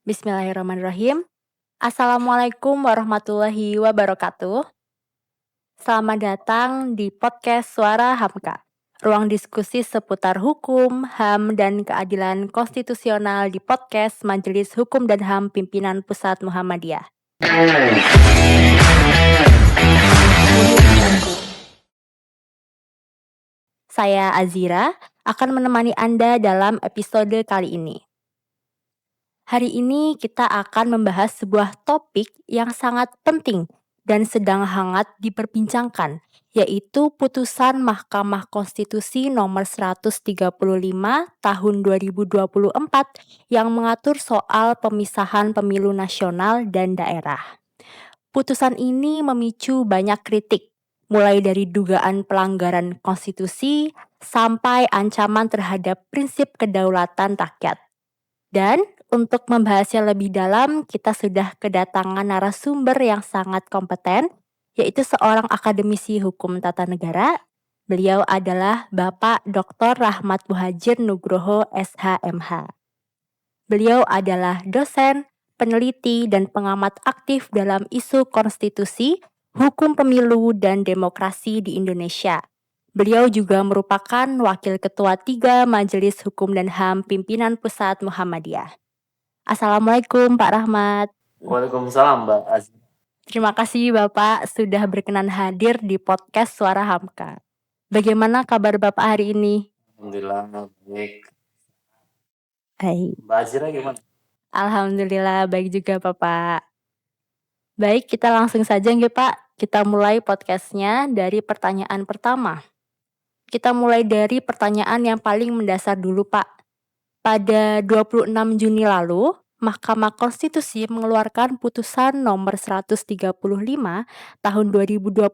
Bismillahirrahmanirrahim. Assalamualaikum warahmatullahi wabarakatuh. Selamat datang di podcast Suara Hamka, ruang diskusi seputar hukum, HAM, dan keadilan konstitusional di podcast Majelis Hukum dan HAM Pimpinan Pusat Muhammadiyah. Saya Azira akan menemani Anda dalam episode kali ini. Hari ini kita akan membahas sebuah topik yang sangat penting dan sedang hangat diperbincangkan, yaitu putusan Mahkamah Konstitusi nomor 135 tahun 2024 yang mengatur soal pemisahan pemilu nasional dan daerah. Putusan ini memicu banyak kritik, mulai dari dugaan pelanggaran konstitusi sampai ancaman terhadap prinsip kedaulatan rakyat. Dan untuk membahasnya lebih dalam, kita sudah kedatangan narasumber yang sangat kompeten, yaitu seorang akademisi hukum tata negara. Beliau adalah Bapak Dr. Rahmat Muhajir Nugroho SHMH. Beliau adalah dosen, peneliti, dan pengamat aktif dalam isu konstitusi, hukum pemilu, dan demokrasi di Indonesia. Beliau juga merupakan Wakil Ketua 3 Majelis Hukum dan HAM Pimpinan Pusat Muhammadiyah. Assalamualaikum Pak Rahmat. Waalaikumsalam Mbak Azira. Terima kasih Bapak sudah berkenan hadir di podcast Suara Hamka. Bagaimana kabar Bapak hari ini? Alhamdulillah baik. Baik. Mbak Azira gimana? Alhamdulillah baik juga Bapak. Baik, kita langsung saja nggih Pak. Kita mulai podcastnya dari pertanyaan pertama. Kita mulai dari pertanyaan yang paling mendasar dulu Pak. Pada 26 Juni lalu, Mahkamah Konstitusi mengeluarkan putusan nomor 135 tahun 2024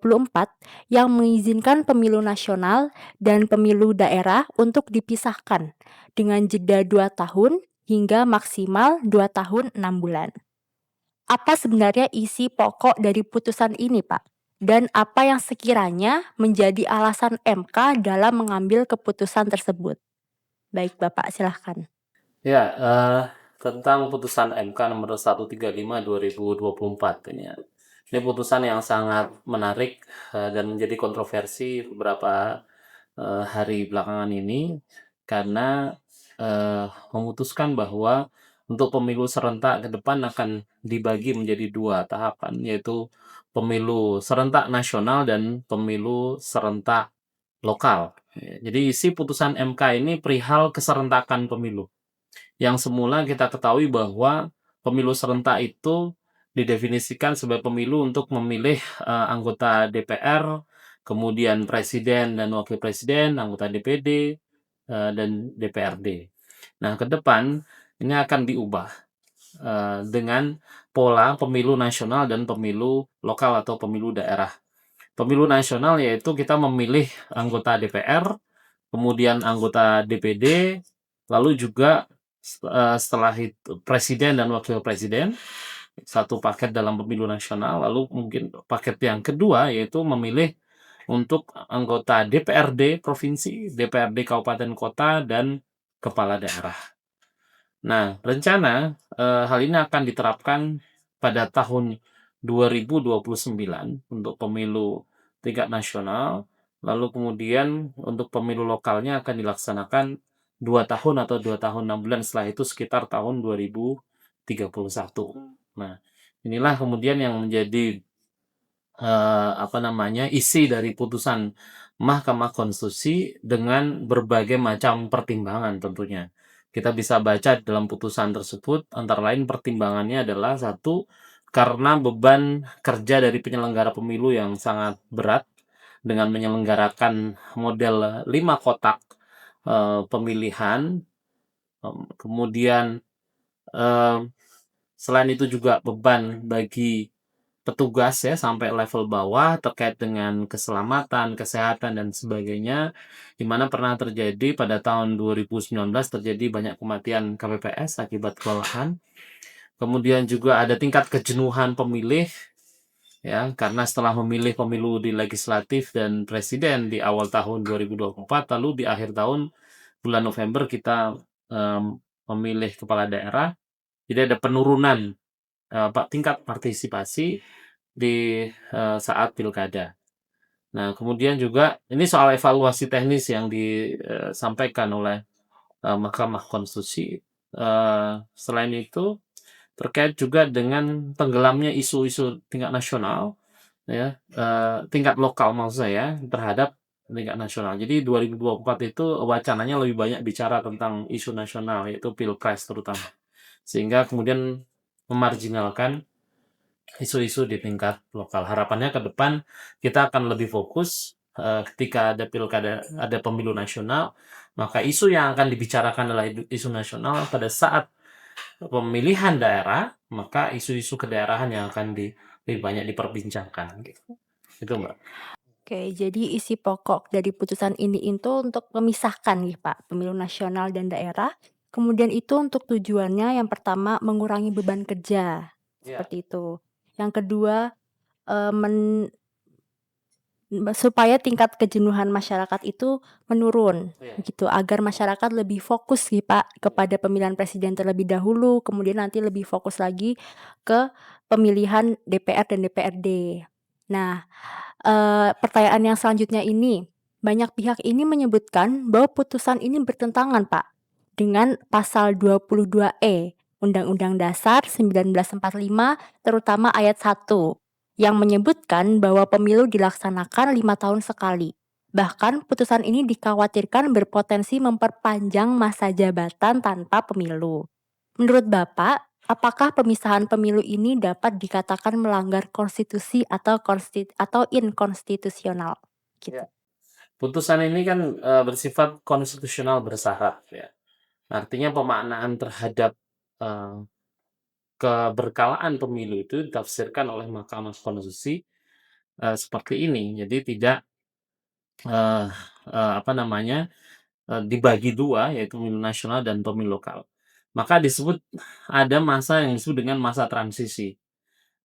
yang mengizinkan pemilu nasional dan pemilu daerah untuk dipisahkan dengan jeda 2 tahun hingga maksimal 2 tahun 6 bulan. Apa sebenarnya isi pokok dari putusan ini, Pak? Dan apa yang sekiranya menjadi alasan MK dalam mengambil keputusan tersebut? Baik, Bapak, silahkan. Ya, tentang putusan MK nomor 135 2024 ini ya. Ini putusan yang sangat menarik dan menjadi kontroversi beberapa hari belakangan ini karena memutuskan bahwa untuk pemilu serentak ke depan akan dibagi menjadi 2 tahapan, yaitu pemilu serentak nasional dan pemilu serentak lokal. Jadi isi putusan MK ini perihal keserentakan pemilu. Yang semula kita ketahui bahwa pemilu serentak itu didefinisikan sebagai pemilu untuk memilih anggota DPR, kemudian presiden dan wakil presiden, anggota DPD, dan DPRD. Nah, ke depan ini akan diubah dengan pola pemilu nasional dan pemilu lokal atau pemilu daerah. Pemilu nasional yaitu kita memilih anggota DPR, kemudian anggota DPD, lalu juga setelah itu presiden dan wakil presiden, satu paket dalam pemilu nasional. Lalu mungkin paket yang kedua yaitu memilih untuk anggota DPRD provinsi, DPRD kabupaten kota, dan kepala daerah. Nah, rencana hal ini akan diterapkan pada tahun 2029 untuk pemilu tingkat nasional, lalu kemudian untuk pemilu lokalnya akan dilaksanakan 2 tahun atau 2 tahun 6 bulan, setelah itu sekitar tahun 2031. Nah, inilah kemudian yang menjadi isi dari putusan Mahkamah Konstitusi dengan berbagai macam pertimbangan tentunya. Kita bisa baca dalam putusan tersebut, antara lain pertimbangannya adalah 1, karena beban kerja dari penyelenggara pemilu yang sangat berat dengan menyelenggarakan model 5 kotak pemilihan. Kemudian selain itu juga beban bagi petugas ya sampai level bawah terkait dengan keselamatan, kesehatan, dan sebagainya, di mana pernah terjadi pada tahun 2019 terjadi banyak kematian KPPS akibat kelelahan. Kemudian juga ada tingkat kejenuhan pemilih ya, karena setelah memilih pemilu di legislatif dan presiden di awal tahun 2024, lalu di akhir tahun bulan November kita memilih kepala daerah. Jadi ada penurunan tingkat partisipasi di saat pilkada. Nah, kemudian juga ini soal evaluasi teknis yang disampaikan oleh Mahkamah Konstitusi. Selain itu, terkait juga dengan tenggelamnya isu-isu tingkat nasional, ya, tingkat lokal maksud saya terhadap tingkat nasional. Jadi 2024 itu wacananya lebih banyak bicara tentang isu nasional, yaitu pilpres terutama, sehingga kemudian memarginalkan isu-isu di tingkat lokal. Harapannya ke depan kita akan lebih fokus ketika ada pilkada, ada pemilu nasional, maka isu yang akan dibicarakan adalah isu nasional. Pada saat pemilihan daerah, maka isu-isu kedaerahan yang akan lebih banyak diperbincangkan. Gitu. Itu Mbak. Oke, jadi isi pokok dari putusan ini itu untuk memisahkan nih Pak, pemilu nasional dan daerah. Kemudian itu untuk tujuannya yang pertama mengurangi beban kerja, Ya, seperti itu. Yang kedua, eee, men supaya tingkat kejenuhan masyarakat itu menurun, ya, gitu. Agar masyarakat lebih fokus sih Pak, kepada pemilihan presiden terlebih dahulu, kemudian nanti lebih fokus lagi ke pemilihan DPR dan DPRD. Nah, pertanyaan yang selanjutnya ini, banyak pihak ini menyebutkan bahwa putusan ini bertentangan, Pak, dengan pasal 22E Undang-Undang Dasar 1945, terutama ayat 1, yang menyebutkan bahwa pemilu dilaksanakan 5 tahun sekali. Bahkan putusan ini dikhawatirkan berpotensi memperpanjang masa jabatan tanpa pemilu. Menurut Bapak, apakah pemisahan pemilu ini dapat dikatakan melanggar konstitusi atau inkonstitusional? Gitu. ya. Putusan ini kan bersifat konstitusional bersyarat, ya. Artinya pemaknaan terhadap eh, keberkalaan pemilu itu ditafsirkan oleh Mahkamah Konstitusi seperti ini. Jadi tidak eh, apa namanya dibagi dua, yaitu pemilu nasional dan pemilu lokal. Maka ada masa yang disebut dengan masa transisi.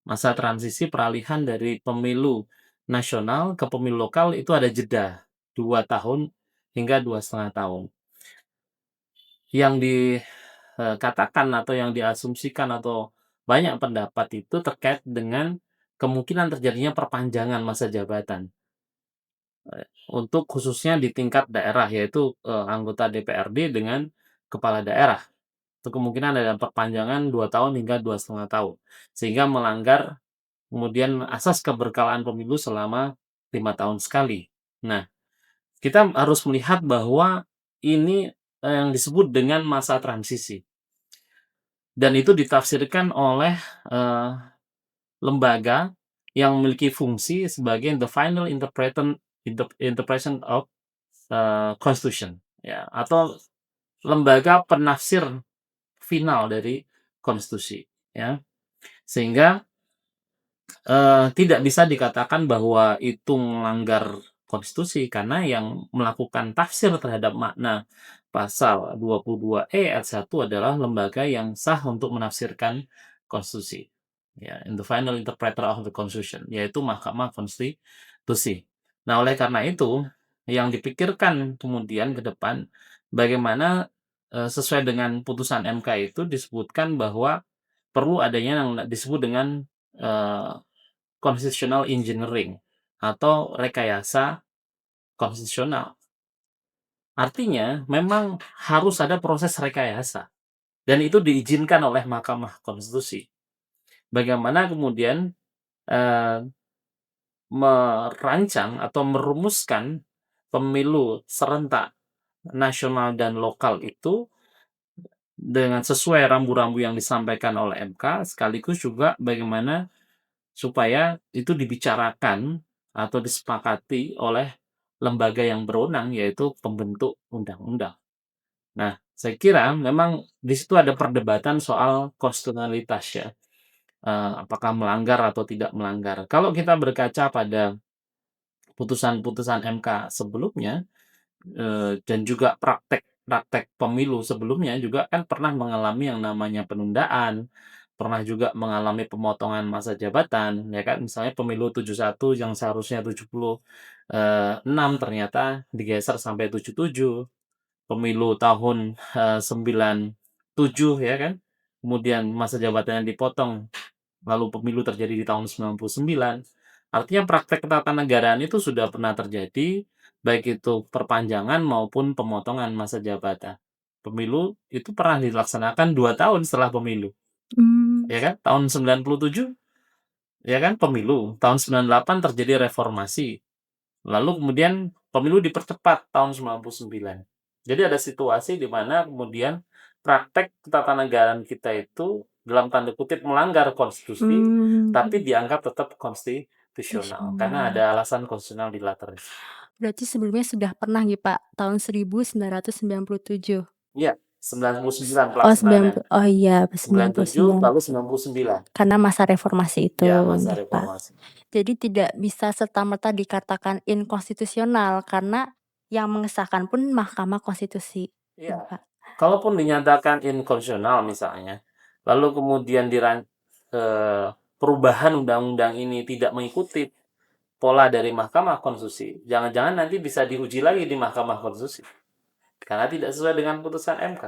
Masa transisi peralihan dari pemilu nasional ke pemilu lokal itu ada jeda 2 tahun hingga 2,5 tahun. Yang dikatakan atau yang diasumsikan atau banyak pendapat itu terkait dengan kemungkinan terjadinya perpanjangan masa jabatan untuk khususnya di tingkat daerah, yaitu anggota DPRD dengan kepala daerah. Itu kemungkinan ada perpanjangan 2 tahun hingga 2,5 tahun, sehingga melanggar kemudian asas keberkalaan pemilu selama 5 tahun sekali. Nah, kita harus melihat bahwa ini yang disebut dengan masa transisi. Dan itu ditafsirkan oleh eh, lembaga yang memiliki fungsi sebagai the final interpretation of constitution, ya, atau lembaga penafsir final dari konstitusi, ya, sehingga tidak bisa dikatakan bahwa itu melanggar konstitusi karena yang melakukan tafsir terhadap makna pasal 22E ayat 1 adalah lembaga yang sah untuk menafsirkan konstitusi. Ya, in the final interpreter of the constitution, yaitu Mahkamah Konstitusi. Nah, oleh karena itu, yang dipikirkan kemudian ke depan bagaimana sesuai dengan putusan MK itu disebutkan bahwa perlu adanya yang disebut dengan eh, constitutional engineering atau rekayasa konstitusional. Artinya, memang harus ada proses rekayasa dan itu diizinkan oleh Mahkamah Konstitusi. Bagaimana kemudian eh, merancang atau merumuskan pemilu serentak nasional dan lokal itu dengan sesuai rambu-rambu yang disampaikan oleh MK, sekaligus juga bagaimana supaya itu dibicarakan atau disepakati oleh lembaga yang berwenang, yaitu pembentuk undang-undang. Nah, saya kira memang di situ ada perdebatan soal konstitusionalitas, ya. Apakah melanggar atau tidak melanggar. Kalau kita berkaca pada putusan-putusan MK sebelumnya, dan juga praktek-praktek pemilu sebelumnya juga kan pernah mengalami yang namanya penundaan, pernah juga mengalami pemotongan masa jabatan, ya kan. Misalnya pemilu 71 yang seharusnya 76 ternyata digeser sampai 77, pemilu tahun 97, ya kan. kemudian masa jabatannya dipotong, lalu pemilu terjadi di tahun 99, artinya praktek ketatanegaraan itu sudah pernah terjadi, baik itu perpanjangan maupun pemotongan masa jabatan. Pemilu itu pernah dilaksanakan 2 tahun setelah pemilu, Mmm. ya kan? Tahun 97, ya kan, pemilu. Tahun 98 terjadi reformasi. Lalu kemudian pemilu dipercepat tahun 99. Jadi ada situasi di mana kemudian praktek ketatanegaraan kita itu dalam tanda kutip melanggar konstitusi, tapi dianggap tetap konstitusional karena Konstitusional. ada alasan konstitusional di latar. Berarti sebelumnya sudah pernah ya, Pak, tahun 1997? Iya, 99 Oh, pelaksanaannya. oh iya, 97 99. lalu 99. Karena masa reformasi itu, Ya, masa nggih, Pak. reformasi. Jadi tidak bisa serta-merta dikatakan inkonstitusional karena yang mengesahkan pun Mahkamah Konstitusi, ya, Iya. Pak. Kalaupun dinyatakan inkonstitusional misalnya, lalu kemudian perubahan undang-undang ini tidak mengikuti pola dari Mahkamah Konstitusi, jangan-jangan nanti bisa diuji lagi di Mahkamah Konstitusi. Karena tidak sesuai dengan putusan MK.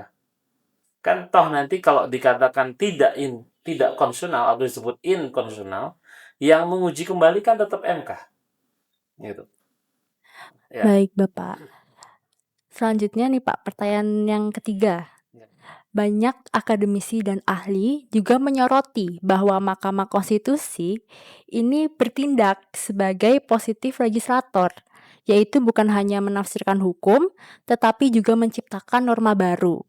Kan toh nanti kalau dikatakan tidak konstitusional atau disebut inkonstitusional, yang menguji kembali kan tetap MK. Gitu. Ya. Baik, Bapak. Selanjutnya nih, Pak, pertanyaan yang ketiga. Ya. Banyak akademisi dan ahli juga menyoroti bahwa Mahkamah Konstitusi ini bertindak sebagai positif legislator, yaitu bukan hanya menafsirkan hukum, tetapi juga menciptakan norma baru.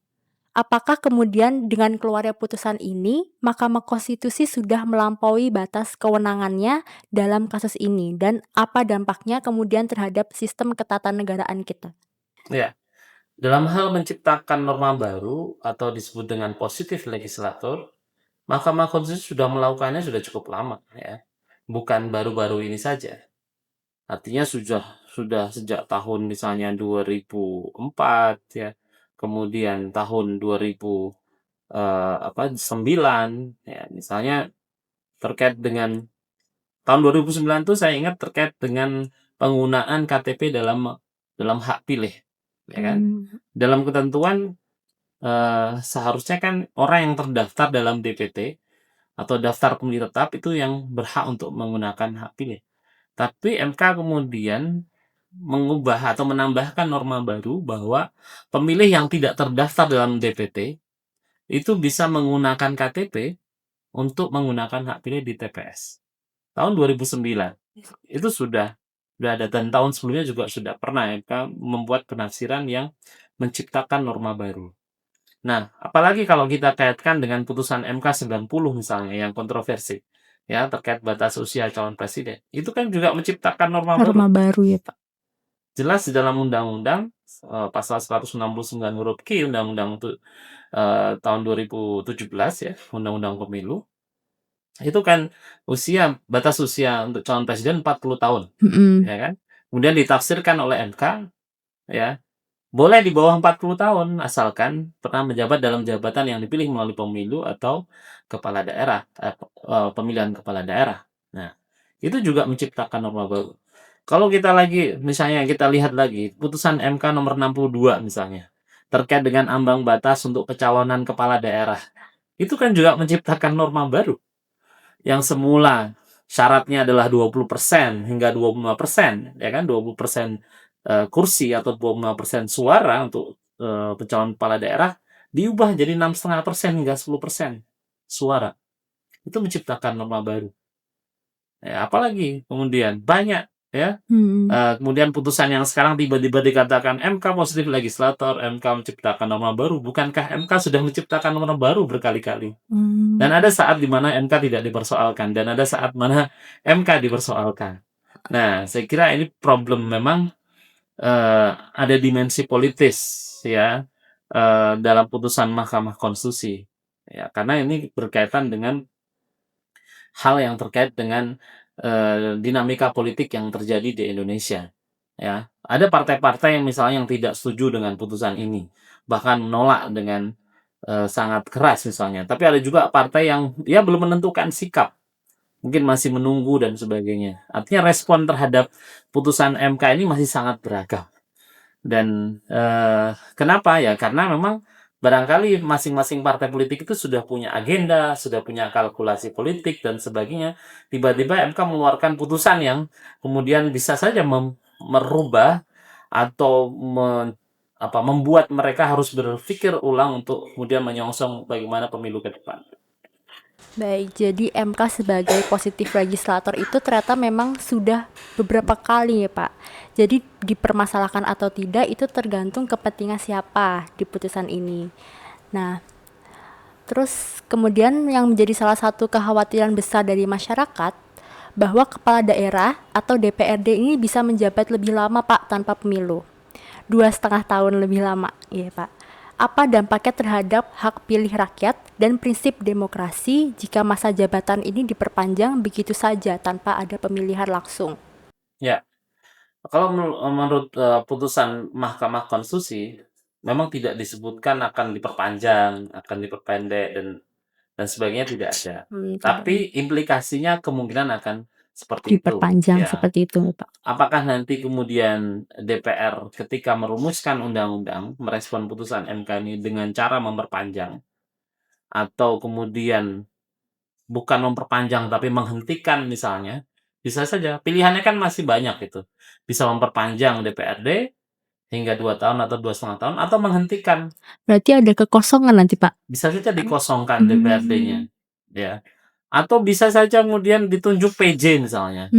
Apakah kemudian dengan keluarnya putusan ini, Mahkamah Konstitusi sudah melampaui batas kewenangannya dalam kasus ini, dan apa dampaknya kemudian terhadap sistem ketatanegaraan kita? Ya. Dalam hal menciptakan norma baru atau disebut dengan positif legislator, Mahkamah Konstitusi sudah melakukannya sudah cukup lama, ya. Bukan baru-baru ini saja. Artinya sudah sejak tahun misalnya 2004, ya. Kemudian tahun 2009, ya. Misalnya terkait dengan tahun 2009 itu saya ingat terkait dengan penggunaan KTP dalam hak pilih, ya kan? Dalam ketentuan seharusnya kan orang yang terdaftar dalam DPT atau daftar pemilih tetap itu yang berhak untuk menggunakan hak pilih. Tapi MK kemudian mengubah atau menambahkan norma baru bahwa pemilih yang tidak terdaftar dalam DPT itu bisa menggunakan KTP untuk menggunakan hak pilih di TPS. Tahun 2009 itu sudah ada, dan tahun sebelumnya juga sudah pernah MK membuat penafsiran yang menciptakan norma baru. Nah, apalagi kalau kita kaitkan dengan putusan MK 90 misalnya yang kontroversi, ya, terkait batas usia calon presiden. Itu kan juga menciptakan norma baru. baru ya, Pak. Jelas di dalam undang-undang pasal 169 huruf Q undang-undang tahun 2017 ya, undang-undang pemilu. Itu kan batas usia untuk calon presiden 40 tahun, ya kan? Kemudian ditafsirkan oleh MK, ya, boleh di bawah 40 tahun, asalkan pernah menjabat dalam jabatan yang dipilih melalui pemilu atau kepala daerah, pemilihan kepala daerah. Nah, itu juga menciptakan norma baru. Kalau misalnya kita lihat lagi, putusan MK nomor 62 misalnya, terkait dengan ambang batas untuk pencalonan kepala daerah, itu kan juga menciptakan norma baru. Yang semula syaratnya adalah 20% hingga 25%, ya kan, 20% kursi atau 25% suara untuk pencalonan kepala daerah diubah jadi 6,5% hingga 10% suara. Itu menciptakan norma baru. Ya, apalagi kemudian banyak, ya. Kemudian putusan yang sekarang tiba-tiba dikatakan MK positif legislator, MK menciptakan norma baru. Bukankah MK sudah menciptakan norma baru berkali-kali? Dan ada saat di mana MK tidak dipersoalkan, dan ada saat mana MK dipersoalkan. Nah, saya kira ini problem memang ada dimensi politis, ya, dalam putusan Mahkamah Konstitusi, ya, karena ini berkaitan dengan hal yang terkait dengan dinamika politik yang terjadi di Indonesia, ya. Ada partai-partai yang misalnya yang tidak setuju dengan putusan ini, bahkan menolak dengan sangat keras misalnya. Tapi ada juga partai yang dia belum menentukan sikap, mungkin masih menunggu dan sebagainya. Artinya respon terhadap putusan MK ini masih sangat beragam. Dan kenapa ya? Karena memang barangkali masing-masing partai politik itu sudah punya agenda, sudah punya kalkulasi politik dan sebagainya. Tiba-tiba MK mengeluarkan putusan yang kemudian bisa saja merubah atau membuat mereka harus berpikir ulang untuk kemudian menyongsong bagaimana pemilu ke depan. Baik, jadi MK sebagai positif legislator itu ternyata memang sudah beberapa kali ya Pak. Jadi dipermasalahkan atau tidak itu tergantung kepentingan siapa di putusan ini. Nah, terus kemudian yang menjadi salah satu kekhawatiran besar dari masyarakat bahwa kepala daerah atau DPRD ini bisa menjabat lebih lama Pak tanpa pemilu. 2,5 tahun lebih lama, ya Pak. Apa dampaknya terhadap hak pilih rakyat dan prinsip demokrasi jika masa jabatan ini diperpanjang begitu saja tanpa ada pemilihan langsung? Ya, kalau menurut putusan Mahkamah Konstitusi, memang tidak disebutkan akan diperpanjang, akan diperpendek dan sebagainya, tidak ada. Tapi implikasinya kemungkinan akan seperti itu. Diperpanjang Ya. seperti itu, Pak. Apakah nanti kemudian DPR ketika merumuskan undang-undang merespon putusan MK ini dengan cara memperpanjang atau kemudian bukan memperpanjang tapi menghentikan misalnya, bisa saja. Pilihannya kan masih banyak itu. Bisa memperpanjang DPRD hingga 2 tahun atau 2,5 tahun atau menghentikan. Berarti ada kekosongan nanti, Pak? Bisa saja dikosongkan DPRD-nya. Ya. Atau bisa saja kemudian ditunjuk PJ misalnya.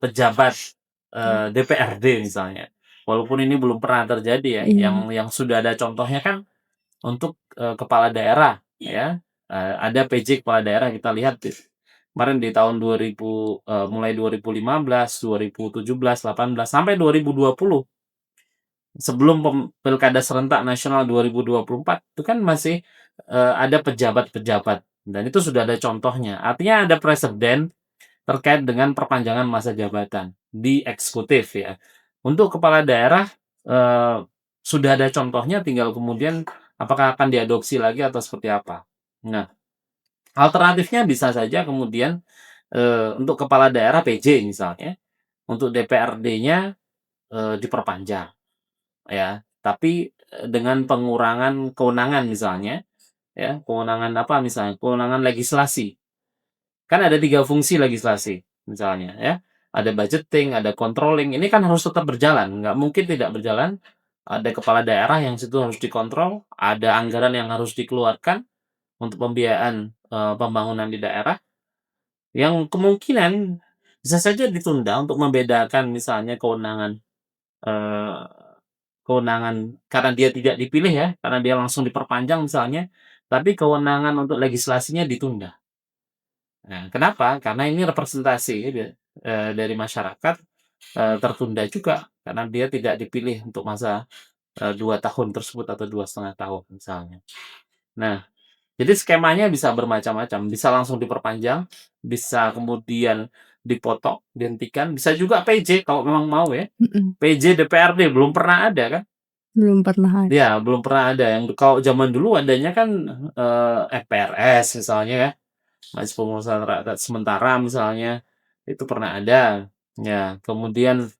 Pejabat DPRD misalnya. Walaupun ini belum pernah terjadi ya. Yang sudah ada contohnya kan untuk kepala daerah ya. Ada PJ kepala daerah, kita lihat kemarin di tahun 2000 mulai 2015, 2017, 18 sampai 2020. Sebelum pilkada serentak nasional 2024 itu kan masih ada pejabat-pejabat dan itu sudah ada contohnya. Artinya ada presiden terkait dengan perpanjangan masa jabatan di eksekutif ya. Untuk kepala daerah sudah ada contohnya, tinggal kemudian apakah akan diadopsi lagi atau seperti apa. Nah, alternatifnya bisa saja kemudian untuk kepala daerah PJ misalnya, untuk DPRD-nya diperpanjang ya, tapi dengan pengurangan kewenangan misalnya ya, kewenangan apa misalnya, kewenangan legislasi. Kan ada 3 fungsi legislasi misalnya ya, ada budgeting, ada controlling, ini kan harus tetap berjalan, nggak mungkin tidak berjalan. Ada kepala daerah yang situ harus dikontrol, ada anggaran yang harus dikeluarkan untuk pembiayaan pembangunan di daerah, yang kemungkinan bisa saja ditunda untuk membedakan misalnya kewenangan karena dia tidak dipilih ya, karena dia langsung diperpanjang misalnya, tapi kewenangan untuk legislasinya ditunda. Nah, kenapa? Karena ini representasi dari masyarakat tertunda juga karena dia tidak dipilih untuk masa 2 tahun tersebut atau 2,5 tahun misalnya. Nah, jadi skemanya bisa bermacam-macam, bisa langsung diperpanjang, bisa kemudian dipotong, dihentikan, bisa juga PJ kalau memang mau ya. PJ DPRD belum pernah ada kan? Belum pernah ada. Ya, belum pernah ada. Yang kalau zaman dulu adanya kan MPRS misalnya ya, Majelis Permusyawaratan Rakyat Sementara misalnya, itu pernah ada. Ya, kemudian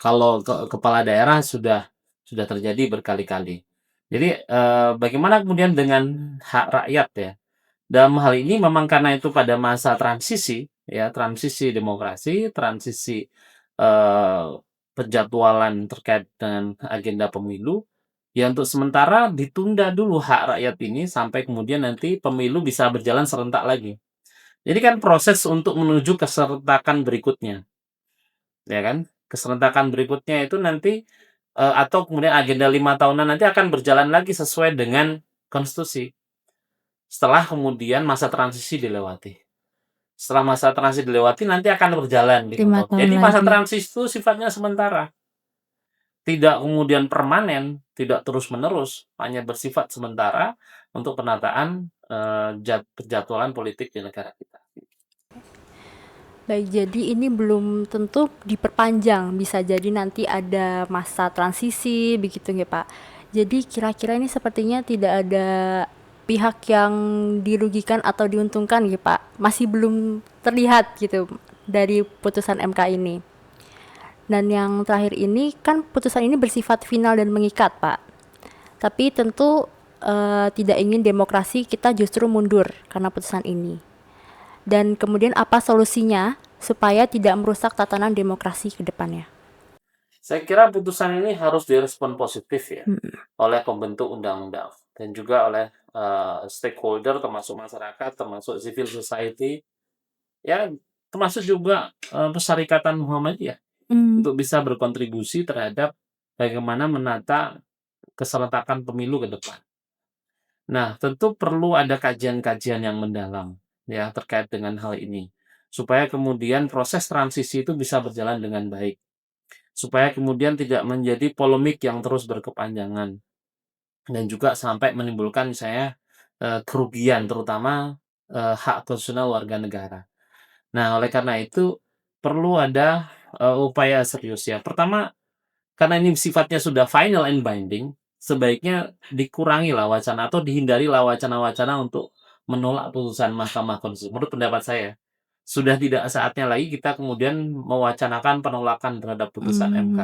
kalau kepala daerah sudah terjadi berkali-kali. Jadi bagaimana kemudian dengan hak rakyat ya? Dalam hal ini memang karena itu pada masa transisi ya, transisi demokrasi, transisi penjadwalan terkait dengan agenda pemilu, ya untuk sementara ditunda dulu hak rakyat ini sampai kemudian nanti pemilu bisa berjalan serentak lagi. Jadi kan proses untuk menuju keserentakan berikutnya, ya kan? Keserentakan berikutnya itu nanti atau kemudian agenda 5 tahunan nanti akan berjalan lagi sesuai dengan konstitusi. Setelah kemudian masa transisi dilewati. Setelah masa transisi dilewati nanti akan berjalan gitu. 5 tahun Jadi masa lagi. transisi itu sifatnya sementara. Tidak kemudian permanen, tidak terus-menerus, hanya bersifat sementara untuk penataan penjadwalan politik di negara kita. Baik, jadi ini belum tentu diperpanjang, bisa jadi nanti ada masa transisi begitu ya Pak. Jadi kira-kira ini sepertinya tidak ada pihak yang dirugikan atau diuntungkan ya Pak. Masih belum terlihat gitu dari putusan MK ini. Dan yang terakhir ini kan putusan ini bersifat final dan mengikat Pak. Tapi tentu tidak ingin demokrasi kita justru mundur karena putusan ini. Dan kemudian apa solusinya supaya tidak merusak tatanan demokrasi ke depannya? Saya kira putusan ini harus direspon positif ya Hmm. oleh pembentuk undang-undang dan juga oleh stakeholder termasuk masyarakat, termasuk civil society, ya termasuk juga Persyarikatan Muhammadiyah untuk bisa berkontribusi terhadap bagaimana menata keserentakan pemilu ke depan. Nah, tentu perlu ada kajian-kajian yang mendalam ya terkait dengan hal ini supaya kemudian proses transisi itu bisa berjalan dengan baik. Supaya kemudian tidak menjadi polemik yang terus berkepanjangan dan juga sampai menimbulkan misalnya kerugian terutama hak konstitusional warga negara. Nah, oleh karena itu perlu ada upaya serius ya. Pertama, karena ini sifatnya sudah final and binding, sebaiknya dikurangilah wacana atau dihindarilah wacana-wacana untuk menolak putusan Mahkamah Konstitusi. Menurut pendapat saya, sudah tidak saatnya lagi kita kemudian mewacanakan penolakan terhadap putusan MK.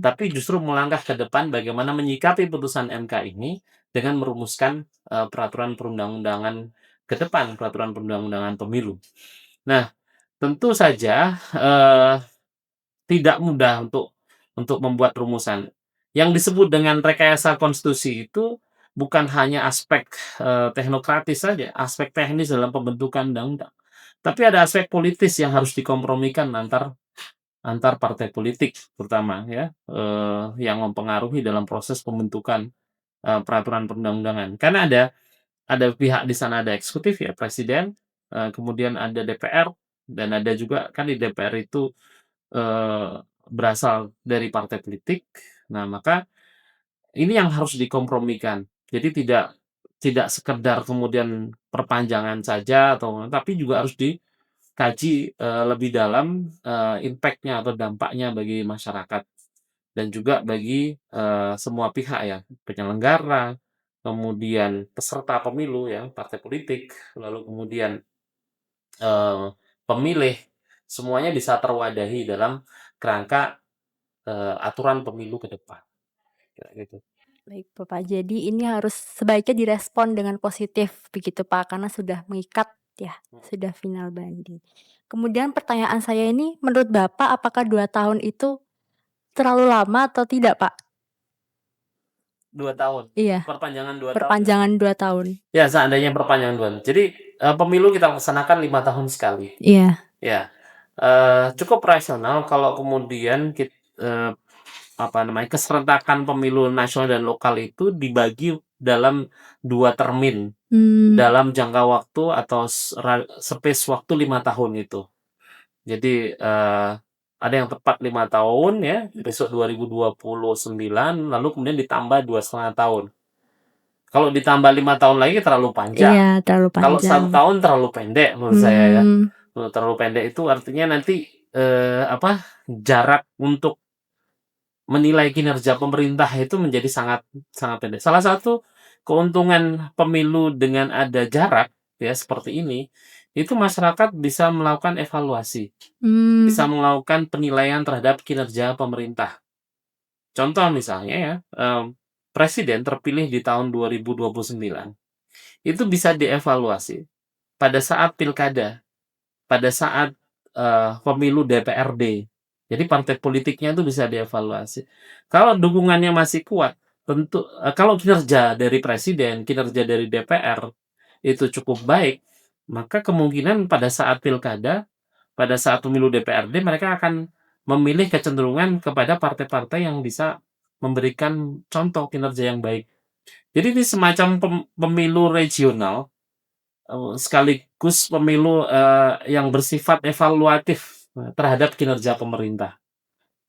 Tapi justru melangkah ke depan bagaimana menyikapi putusan MK ini dengan merumuskan peraturan perundang-undangan ke depan, peraturan perundang-undangan pemilu. Nah, tentu saja tidak mudah untuk membuat rumusan. Yang disebut dengan rekayasa konstitusi itu bukan hanya aspek teknokratis saja, aspek teknis dalam pembentukan undang-undang, tapi ada aspek politis yang harus dikompromikan antar antar partai politik terutama ya, yang mempengaruhi dalam proses pembentukan peraturan perundang-undangan. Karena ada pihak di sana, ada eksekutif ya, presiden, kemudian ada DPR, dan ada juga kan di DPR itu berasal dari partai politik. Nah, maka ini yang harus dikompromikan. Jadi tidak tidak sekedar kemudian perpanjangan saja tapi juga harus dikaji lebih dalam impact-nya atau dampaknya bagi masyarakat dan juga bagi semua pihak ya, penyelenggara, kemudian peserta pemilu ya, partai politik, lalu kemudian pemilih, semuanya bisa terwadahi dalam kerangka aturan pemilu ke depan. Kira gitu. Baik Bapak, jadi ini harus sebaiknya direspon dengan positif begitu Pak, karena sudah mengikat ya, sudah final binding. Kemudian pertanyaan saya ini, menurut Bapak apakah 2 tahun itu terlalu lama atau tidak Pak? 2 tahun, Iya, perpanjangan 2 tahun ya? perpanjangan 2 tahun. Ya, seandainya perpanjangan 2 tahun. Jadi, pemilu kita laksanakan 5 tahun sekali. Iya. Ya, cukup rasional kalau kemudian apa namanya, keserentakan pemilu nasional dan lokal itu dibagi dalam 2 termin, dalam jangka waktu atau space waktu 5 tahun itu. Jadi, ada yang tepat 5 tahun ya, besok 2029, lalu kemudian ditambah 2,5 tahun. Kalau ditambah 5 tahun lagi terlalu panjang. Iya, terlalu Kalau 1 panjang. tahun terlalu pendek menurut saya ya. Terlalu pendek itu artinya nanti, jarak untuk menilai kinerja pemerintah itu menjadi sangat sangat pendek. Salah satu keuntungan pemilu dengan ada jarak ya seperti ini, itu masyarakat bisa melakukan evaluasi, bisa melakukan penilaian terhadap kinerja pemerintah. Contoh misalnya ya, presiden terpilih di tahun 2029, itu bisa dievaluasi pada saat pilkada, pada saat pemilu DPRD. Jadi partai politiknya itu bisa dievaluasi. Kalau dukungannya masih kuat, tentu kalau kinerja dari presiden, kinerja dari DPR itu cukup baik, maka kemungkinan pada saat pilkada, pada saat pemilu DPRD mereka akan memilih kecenderungan kepada partai-partai yang bisa memberikan contoh kinerja yang baik. Jadi ini semacam pemilu regional sekaligus pemilu yang bersifat evaluatif terhadap kinerja pemerintah.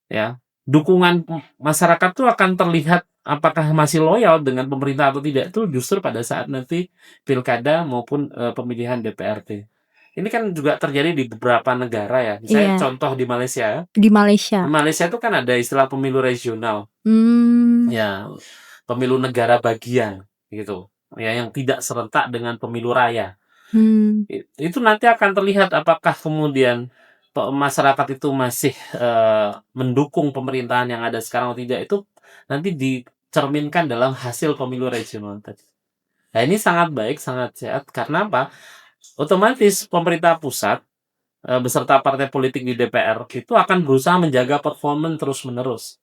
Ya, dukungan masyarakat tuh akan terlihat apakah masih loyal dengan pemerintah atau tidak itu justru pada saat nanti pilkada maupun pemilihan DPRD. Ini kan juga terjadi di beberapa negara ya. Misalnya contoh di Malaysia. Di Malaysia. Di Malaysia itu kan ada istilah pemilu regional. Ya, pemilu negara bagian gitu. Ya, yang tidak serentak dengan pemilu raya. Itu nanti akan terlihat apakah kemudian masyarakat itu masih mendukung pemerintahan yang ada sekarang atau tidak, itu nanti cerminkan dalam hasil pemilu regional tadi. Nah, ini sangat baik, sangat sehat. Karena apa? Otomatis pemerintah pusat beserta partai politik di DPR itu akan berusaha menjaga performa terus-menerus.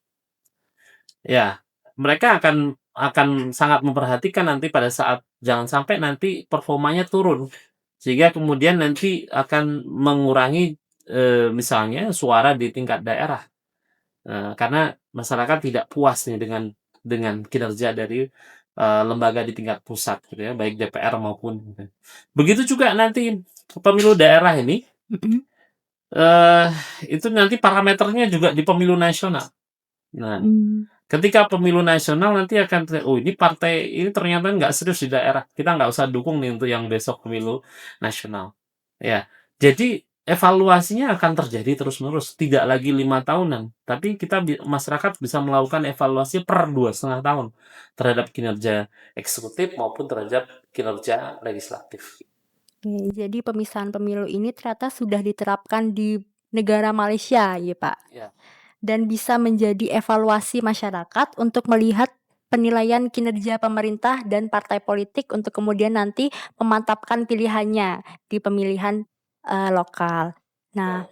Ya, mereka akan sangat memperhatikan nanti pada saat jangan sampai nanti performanya turun. Sehingga kemudian nanti akan mengurangi misalnya suara di tingkat daerah. Karena masyarakat tidak puas nih dengan kinerja dari lembaga di tingkat pusat gitu ya, baik DPR maupun begitu juga nanti pemilu daerah ini eh itu nanti parameternya juga di pemilu nasional. Nah, ketika pemilu nasional nanti akan oh ini partai ini ternyata nggak serius di daerah, kita nggak usah dukung nih untuk yang besok pemilu nasional. Ya, jadi evaluasinya akan terjadi terus-menerus, tidak lagi 5 tahunan, tapi kita masyarakat bisa melakukan evaluasi per 2,5 tahun terhadap kinerja eksekutif maupun terhadap kinerja legislatif. Oke, jadi pemisahan pemilu ini ternyata sudah diterapkan di negara Malaysia ya Pak? Ya. Dan bisa menjadi evaluasi masyarakat untuk melihat penilaian kinerja pemerintah dan partai politik untuk kemudian nanti memantapkan pilihannya di pemilihan, lokal. Nah,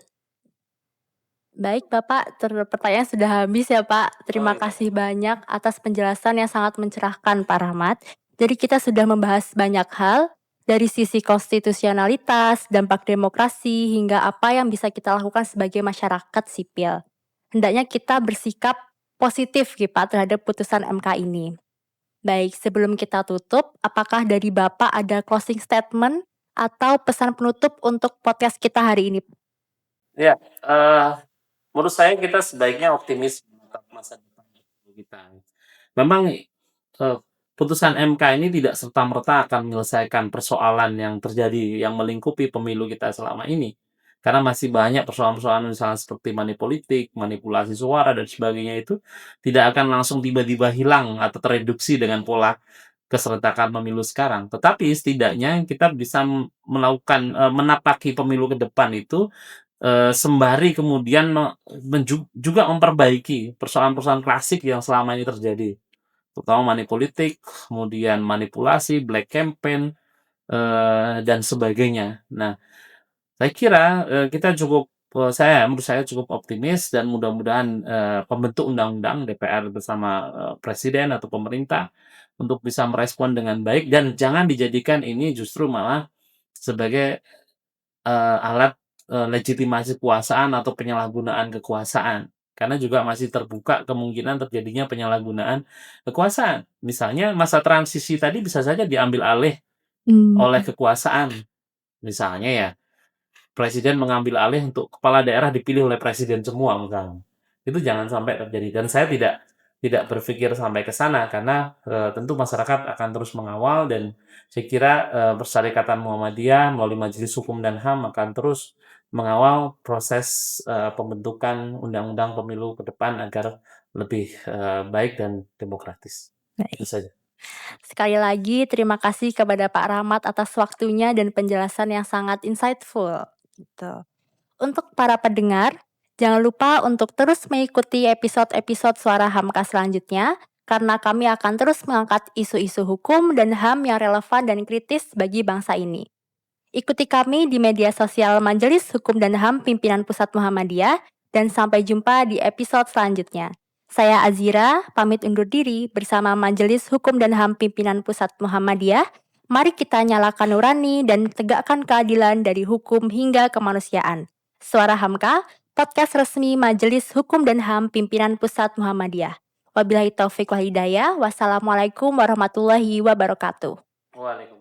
baik Bapak, pertanyaan sudah habis ya Pak. Terima kasih banyak atas penjelasan yang sangat mencerahkan Pak Rahmat. Jadi kita sudah membahas banyak hal, dari sisi konstitusionalitas, dampak demokrasi, hingga apa yang bisa kita lakukan sebagai masyarakat sipil. Hendaknya kita bersikap positif gitu Pak terhadap putusan MK ini. Baik, sebelum kita tutup, apakah dari Bapak ada closing statement atau pesan penutup untuk podcast kita hari ini? Ya, menurut saya kita sebaiknya optimis menatap masa depan kita. Memang putusan MK ini tidak serta-merta akan menyelesaikan persoalan yang terjadi yang melingkupi pemilu kita selama ini. Karena masih banyak persoalan-persoalan misalnya seperti money politik, manipulasi suara dan sebagainya itu tidak akan langsung tiba-tiba hilang atau tereduksi dengan pola keserentakan pemilu sekarang. Tetapi setidaknya kita bisa melakukan menapaki pemilu ke depan itu sembari kemudian juga memperbaiki persoalan-persoalan klasik yang selama ini terjadi, terutama money politik, kemudian manipulasi, black campaign, dan sebagainya. Nah, saya kira, menurut saya cukup optimis dan mudah-mudahan, pembentuk undang-undang DPR bersama, presiden atau pemerintah untuk bisa merespon dengan baik dan jangan dijadikan ini justru malah sebagai alat legitimasi kekuasaan atau penyalahgunaan kekuasaan. Karena juga masih terbuka kemungkinan terjadinya penyalahgunaan kekuasaan. Misalnya masa transisi tadi bisa saja diambil alih oleh kekuasaan. Misalnya ya, presiden mengambil alih untuk kepala daerah dipilih oleh presiden semua misalnya. Itu jangan sampai terjadi dan saya tidak berpikir sampai ke sana karena tentu masyarakat akan terus mengawal dan saya kira Persyarikatan Muhammadiyah melalui Majelis Hukum dan HAM akan terus mengawal proses pembentukan undang-undang pemilu ke depan agar lebih baik dan demokratis. Itu saja. Sekali lagi terima kasih kepada Pak Rahmat atas waktunya dan penjelasan yang sangat insightful, gitu. Untuk para pendengar, jangan lupa untuk terus mengikuti episode-episode Suara Hamka selanjutnya, karena kami akan terus mengangkat isu-isu hukum dan HAM yang relevan dan kritis bagi bangsa ini. Ikuti kami di media sosial Majelis Hukum dan HAM Pimpinan Pusat Muhammadiyah, dan sampai jumpa di episode selanjutnya. Saya Azira, pamit undur diri bersama Majelis Hukum dan HAM Pimpinan Pusat Muhammadiyah. Mari kita nyalakan nurani dan tegakkan keadilan dari hukum hingga kemanusiaan. Suara Hamka, podcast resmi Majelis Hukum dan HAM Pimpinan Pusat Muhammadiyah. Wabillahi taufiq wal hidayah. Wassalamualaikum warahmatullahi wabarakatuh. Waalaikumsalam.